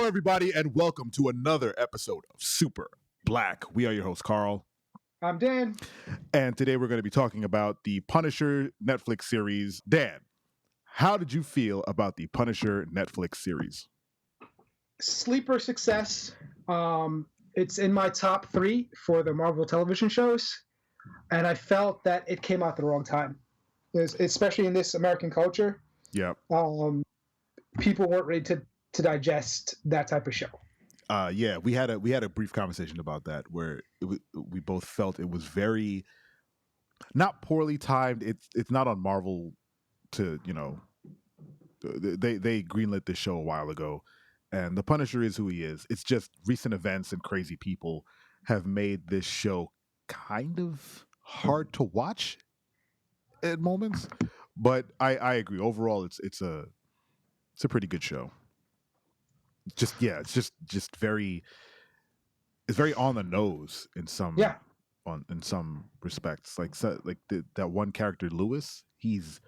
Hello, everybody, and welcome to another episode of Super Black. We are your host, Carl. I'm Dan. And today we're going to be talking about the Punisher Netflix series. Dan, how did you feel about the Punisher Netflix series? Sleeper success. It's in my top 3 for the Marvel television shows, and I felt that it came out at the wrong time, especially in this American culture. Yeah. People weren't ready to digest that type of show. Yeah, we had a brief conversation about that where we both felt it was very not poorly timed. It's not on Marvel to, they greenlit this show a while ago, and the Punisher is who he is. It's just recent events and crazy people have made this show kind of hard to watch at moments. But I agree. Overall, it's a pretty good show. It's just very on the nose in some in some respects. Like that one character, Lewis, he's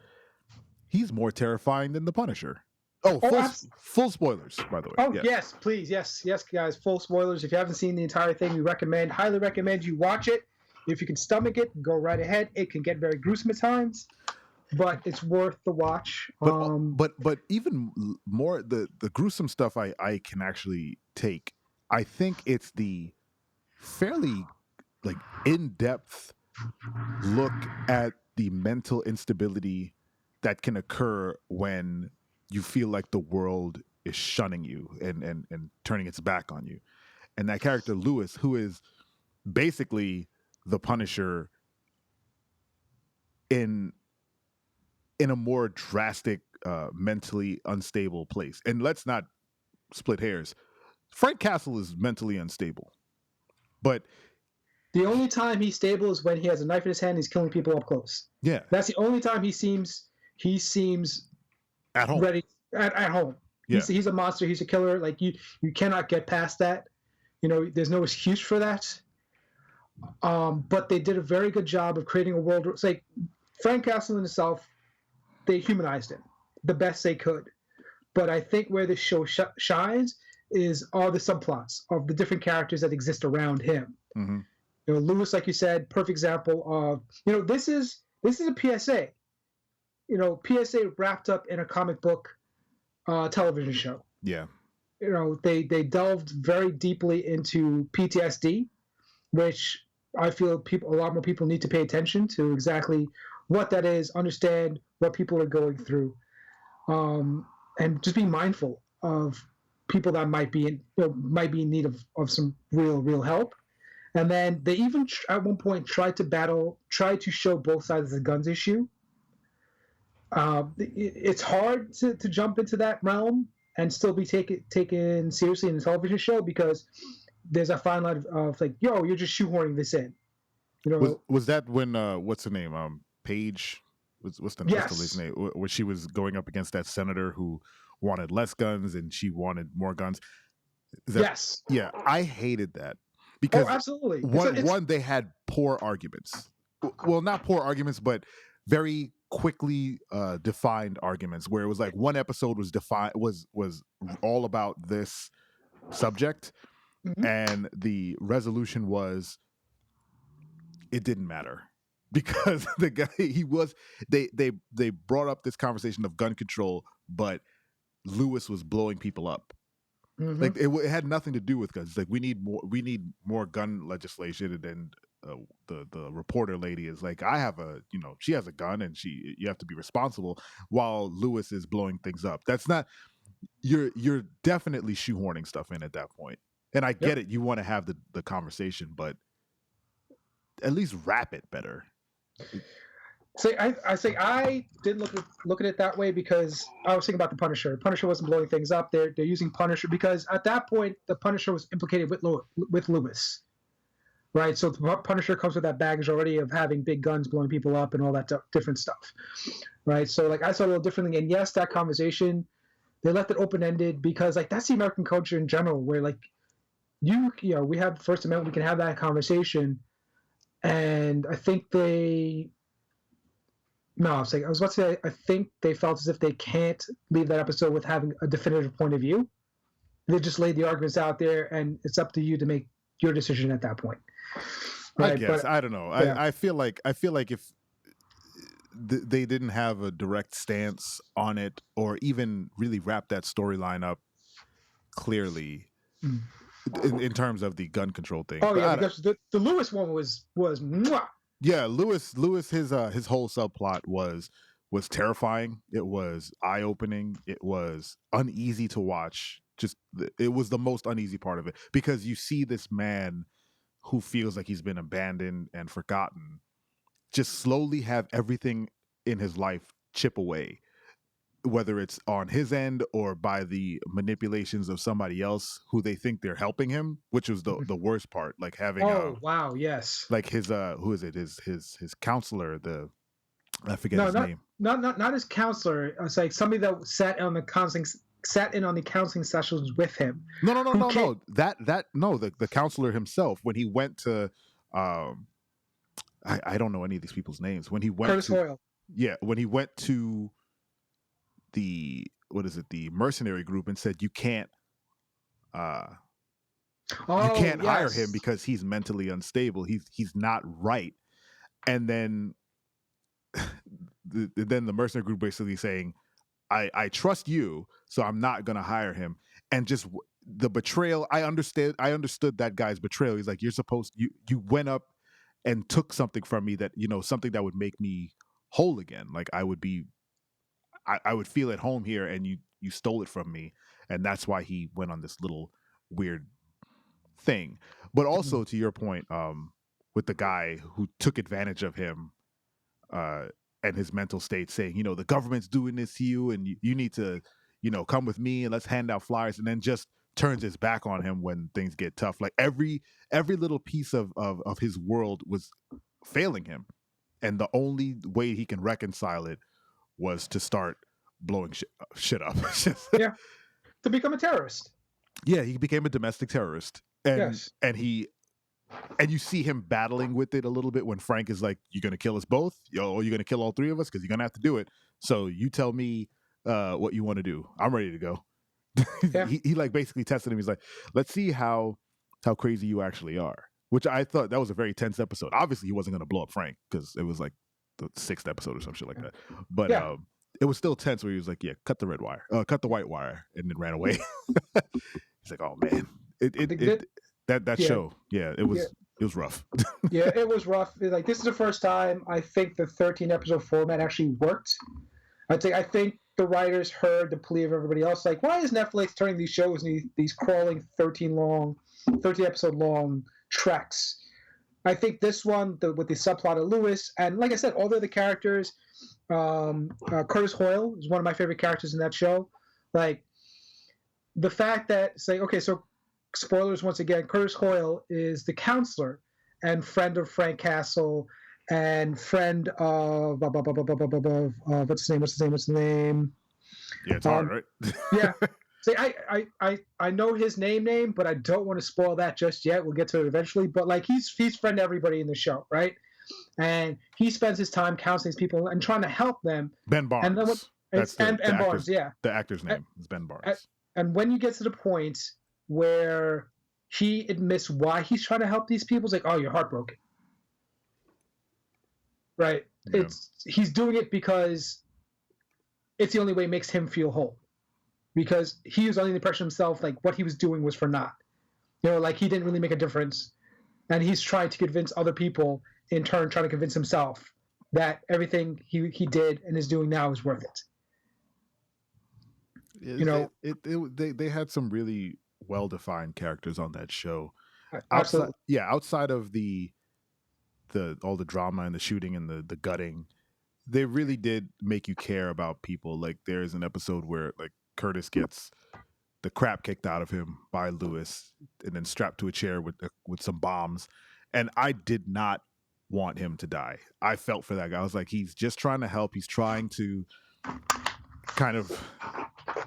more terrifying than the Punisher. Full spoilers, by the way. Oh, yes, please. Yes, guys, full spoilers. If you haven't seen the entire thing, we highly recommend you watch it. If you can stomach it, go right ahead. It can get very gruesome at times, but it's worth the watch. But even more, the gruesome stuff I can actually take. I think it's the fairly in-depth look at the mental instability that can occur when you feel like the world is shunning you and turning its back on you. And that character, Lewis, who is basically the Punisher in a more drastic, mentally unstable place. And let's not split hairs. Frank Castle is mentally unstable. But the only time he's stable is when he has a knife in his hand and he's killing people up close. Yeah. That's the only time he seems at home. Ready at home. Yeah. He's a monster. He's a killer. Like you cannot get past that. There's no excuse for that. But they did a very good job of creating a world. It's like Frank Castle in himself, they humanized him the best they could. But I think where this show shines is all the subplots of the different characters that exist around him. Mm-hmm. Lewis, like you said, perfect example of this is a PSA. PSA wrapped up in a comic book television show. Yeah. They delved very deeply into PTSD, which I feel a lot more people need to pay attention to exactly what that is, understand what people are going through, and just be mindful of people that might be in need of some real help. And then they even at one point tried to show both sides of the guns issue. It's hard to jump into that realm and still be taken seriously in a television show because there's a fine line of like, yo, you're just shoehorning this in. Was that when what's her name? Paige. What's the lady's name? Where she was going up against that senator who wanted less guns and she wanted more guns. Yes. Yeah, I hated that because absolutely. One, they had poor arguments. Well, not poor arguments, but very quickly defined arguments where it was like one episode was all about this subject, mm-hmm. and the resolution was it didn't matter because the guy they brought up this conversation of gun control, but Lewis was blowing people up. Mm-hmm. Like it had nothing to do with guns. Like we need more gun legislation, and then the reporter lady is like, I have she has a gun and you have to be responsible, while Lewis is blowing things up. That's not, you're definitely shoehorning stuff in at that point. And I get it, you want to have the conversation, but at least wrap it better. I didn't look at it that way because I was thinking about the Punisher. Punisher wasn't blowing things up. They're using Punisher because at that point the Punisher was implicated with Lewis, right? So the Punisher comes with that baggage already of having big guns, blowing people up, and all that different stuff, right? So I saw it a little differently. And yes, that conversation, they left it open ended because that's the American culture in general, where we have First Amendment, we can have that conversation, and I think they. No, I was about to say, I think they felt as if they can't leave that episode with having a definitive point of view. they just laid the arguments out there, and it's up to you to make your decision at that point. I Right? guess But I don't know. yeah, I feel like if they didn't have a direct stance on it, or even really wrap that storyline up clearly mm. in terms of the gun control thing. Oh But yeah, because the Lewis one was mwah. yeah, Lewis his whole subplot was terrifying. It was eye opening. It was uneasy to watch. Just it was the most uneasy part of it, because you see this man who feels like he's been abandoned and forgotten just slowly have everything in his life chip away, whether it's on his end or by the manipulations of somebody else who they think they're helping him, which was the worst part. Like having Oh wow, yes. like his who is it, his counselor, the I forget No, his name. not his counselor. It's like somebody that sat in on the counseling sessions with him. No, that no, the counselor himself, when he went to I don't know any of these people's names. When he went Curtis to Hoyle. when he went to the what is it, the mercenary group, and said you can't uh Oh hire him yes. because he's mentally unstable. He's not right. And then then the mercenary group basically saying, I trust you, so I'm not gonna hire him. And just the betrayal, I understood that guy's betrayal. He's like, you're supposed, you went up and took something from me that, something that would make me whole again. Like I would feel at home here, and you stole it from me. And that's why he went on this little weird thing. But also to your point, with the guy who took advantage of him, uh, and his mental state, saying, the government's doing this to you, and you need to, come with me and let's hand out flyers, and then just turns his back on him when things get tough. Like every little piece of his world was failing him, and the only way he can reconcile it was to start blowing shit up. Yeah, to become a terrorist. Yeah, he became a domestic terrorist, and Yes. and you see him battling with it a little bit when Frank is like, "You're gonna kill us both, or you're gonna kill all three of us, because you're gonna have to do it. So you tell me what you want to do. I'm ready to go." Yeah. he like basically tested him. He's like, "Let's see how crazy you actually are." Which I thought that was a very tense episode. Obviously, he wasn't gonna blow up Frank because it was like the 6th episode or some shit like that. But Yeah. it was still tense where he was like, "Yeah, cut the red wire, cut the white wire," and then ran away. He's like, "Oh man, that Yeah. show, yeah, it was rough." Yeah, it was rough. Like this is the first time I think the 13 episode format actually worked. I think the writers heard the plea of everybody else. Like, why is Netflix turning these shows into these crawling 13 episode long treks? I think this one, with the subplot of Lewis, and like I said, all the other characters, Curtis Hoyle is one of my favorite characters in that show. Like the fact that, say, okay, so spoilers once again, Curtis Hoyle is the counselor and friend of Frank Castle and friend of what's his name? Yeah, it's hard, right? Yeah. See, I know his name, but I don't want to spoil that just yet. We'll get to it eventually. But like he's friend to everybody in the show, right? And he spends his time counseling these people and trying to help them. Ben Barnes. And then That's the Barnes, yeah. The actor's name is Ben Barnes. And when you get to the point where he admits why he's trying to help these people, it's like, oh, you're heartbroken, right? Yeah. He's doing it because it's the only way it makes him feel whole. Because he was under the impression himself, like what he was doing was for naught. Like he didn't really make a difference. And he's trying to convince other people, in turn, trying to convince himself that everything he did and is doing now is worth it. They had some really well-defined characters on that show. Absolutely. Outside of the all the drama and the shooting and the gutting, they really did make you care about people. Like there is an episode where like Curtis gets the crap kicked out of him by Lewis and then strapped to a chair with some bombs, and I did not want him to die. I felt for that guy. I was like, he's just trying to help. He's trying to kind of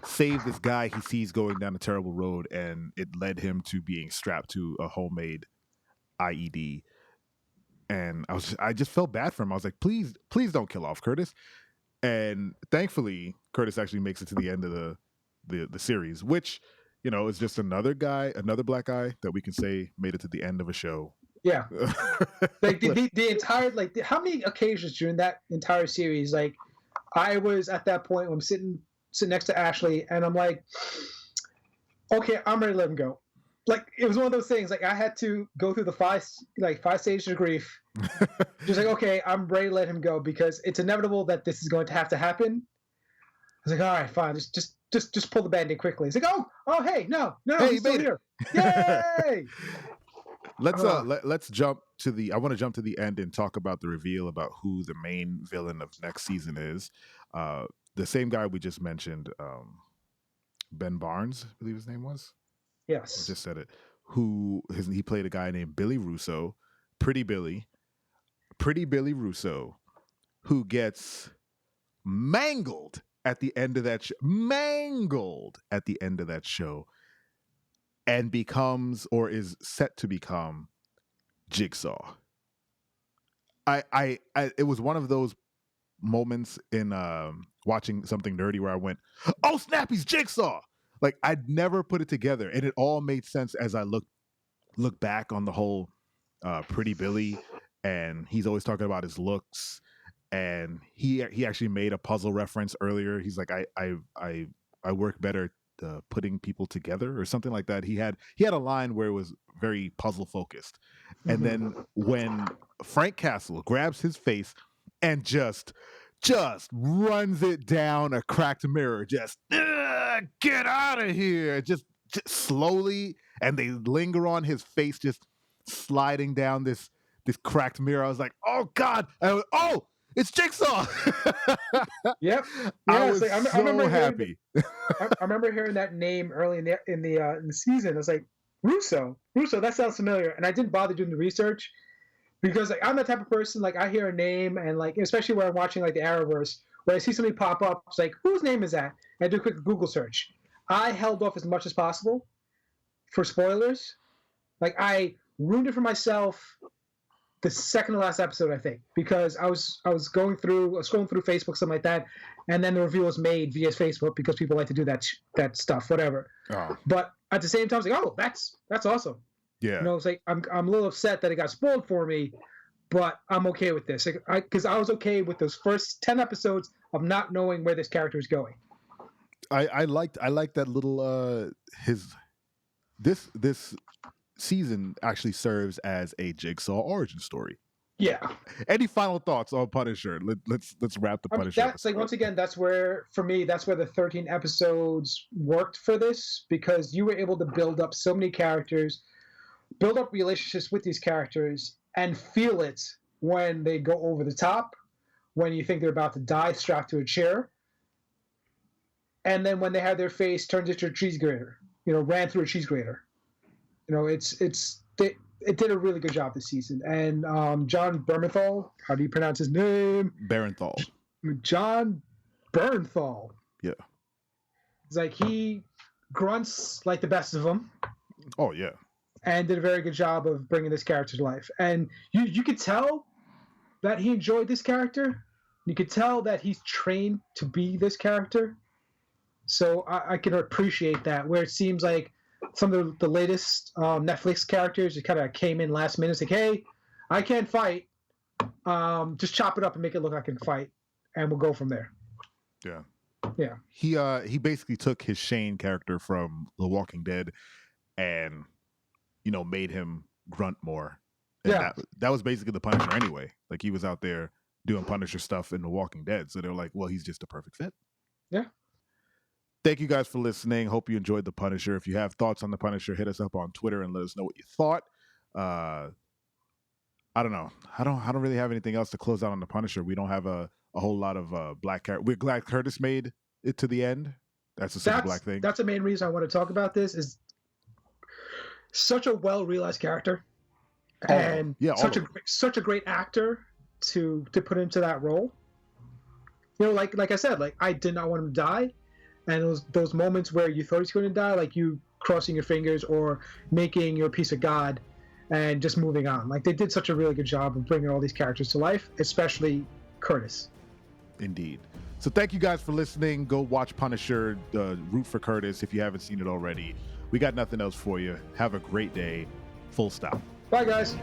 save this guy he sees going down a terrible road, and it led him to being strapped to a homemade IED. And I just felt bad for him. I was like, please don't kill off Curtis. And thankfully, Curtis actually makes it to the end of the series, which it's just another guy, another black guy that we can say made it to the end of a show. Yeah. Like the entire, like how many occasions during that entire series, like I was at that point when I'm sitting next to Ashley and I'm like, okay, I'm ready to let him go. Like it was one of those things, like I had to go through the five stages of grief. Just like, okay, I'm ready to let him go because it's inevitable that this is going to have to happen. I was like, all right, fine, just pull the band-aid quickly. He's like, oh, hey, no, Hey, he's still here. Yay! Let's jump to the. I want to jump to the end and talk about the reveal about who the main villain of next season is. The same guy we just mentioned, Ben Barnes, I believe his name was. Yes, I just said it. He played a guy named Billy Russo, Pretty Billy Russo, who gets mangled at the end of that show, and becomes, or is set to become, Jigsaw. It was one of those moments in watching something nerdy where I went, "Oh snap, he's Jigsaw!" Like I'd never put it together, and it all made sense as I look back on the whole Pretty Billy, and he's always talking about his looks, and he actually made a puzzle reference earlier. He's like, I work better putting people together or something like that. He had a line where it was very puzzle focused, and then when Frank Castle grabs his face and just runs it down a cracked mirror, just get out of here, just slowly, and they linger on his face, just sliding down this cracked mirror. I was like, oh god, it's Jigsaw. Yep. I was so happy. I remember hearing that name early in the season. I was like, Russo, that sounds familiar, and I didn't bother doing the research because like I'm the type of person, like I hear a name and like especially when I'm watching like the Arrowverse, when I see somebody pop up, it's like, whose name is that? And I do a quick Google search. I held off as much as possible for spoilers. Like I ruined it for myself the second to last episode, I think, because I was scrolling through Facebook, something like that, and then the reveal was made via Facebook because people like to do that stuff, whatever. Oh. But at the same time, I was like, oh, that's awesome. Yeah. It's like I'm a little upset that it got spoiled for me, but I'm okay with this because I was okay with those first 10 episodes of not knowing where this character is going. I liked that little this season actually serves as a Jigsaw origin story. Yeah. Any final thoughts on Punisher? Let's wrap the Punisher. That's like, once again, that's where the 13 episodes worked for this, because you were able to build up so many characters, build up relationships with these characters, and feel it when they go over the top, when you think they're about to die strapped to a chair, and then when they have their face turned into a cheese grater, ran through a cheese grater. It did a really good job this season. And Jon Bernthal, how do you pronounce his name? Bernthal. Jon Bernthal. Yeah. It's like he grunts like the best of them. Oh, yeah. And did a very good job of bringing this character to life. And you could tell that he enjoyed this character. You could tell that he's trained to be this character. So I can appreciate that, where it seems like some of the latest Netflix characters, it kind of came in last minute. It's like, hey, I can't fight. Just chop it up and make it look like I can fight, and we'll go from there. Yeah. Yeah. He basically took his Shane character from The Walking Dead and, made him grunt more. And yeah. That was basically the Punisher anyway. Like, he was out there doing Punisher stuff in The Walking Dead. So they're like, well, he's just a perfect fit. Yeah. Thank you guys for listening. Hope you enjoyed The Punisher. If you have thoughts on The Punisher, hit us up on Twitter and let us know what you thought. I don't know. I don't really have anything else to close out on The Punisher. We don't have a whole lot of black characters. We're glad Curtis made it to the end. That's a super black thing. That's the main reason I want to talk about this. Is such a well-realized character, and such a great actor to put into that role. Like I said, like I did not want him to die. And those moments where you thought he's going to die, like you crossing your fingers or making your piece of God and just moving on. Like they did such a really good job of bringing all these characters to life, especially Curtis. Indeed. So thank you guys for listening. Go watch Punisher, root for Curtis if you haven't seen it already. We got nothing else for you. Have a great day. Full stop. Bye, guys.